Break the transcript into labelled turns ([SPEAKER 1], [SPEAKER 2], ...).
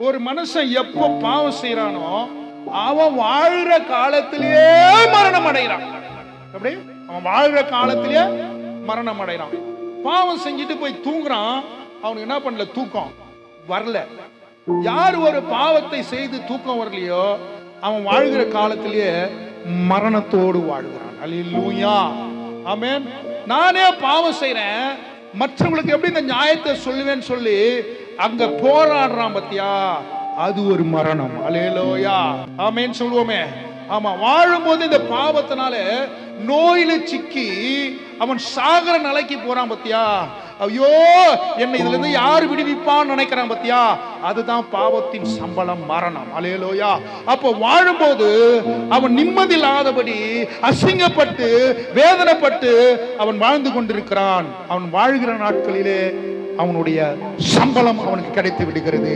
[SPEAKER 1] ஒரு மனுஷன் எப்ப பாவம் செய்யறானோ அவன் வாழ்ற காலத்திலேயே மரணம் அடைகிறான். அப்படி அவன் வாழ்ற காலத்திலேயே மரணம் அடைகிறான். பாவம் செஞ்சுட்டு போய் தூங்குறான், அவனுக்கு என்ன பண்ணல, தூக்கம் வரல. யார் ஒரு பாவத்தை செய்து தூக்கம் வரலையோ அவன் வாழ்கிற காலத்திலேயே மரணத்தோடு வாழ்கிறான். அல்லேலூயா, ஆமென். நானே பாவம் செய்றேன், மற்றவங்களுக்கு எப்படி இந்த நியாயத்தை சொல்லுவேன்னு சொல்லி அங்க போராடுறான் பத்தியா, அது ஒரு மரணம். அல்லேலூயா, ஆமென் சொல்லுவோமே. ஆமா, வாழும்போது இந்த பாவத்தினால நோயில சிக்கி அவன் சாகர நிலைக்கு போறான் பத்தியா. ஐயோ, என்னை இதுல இருந்து யார் விடுவிப்பான்னு நினைக்கிறான் பத்தியா, அதுதான் பாவத்தின் சம்பளம், மரணம். அல்லேலூயா. அப்போ வாழும்போது அவன் நிம்மதி இல்லாதபடி அசிங்கப்பட்டு வேதனைப்பட்டு அவன் வாழ்ந்து கொண்டிருக்கிறான். அவன் வாழ்கிற நாட்களிலே அவனுடைய சம்பளம் அவனுக்கு கிடைத்து விடுகிறது.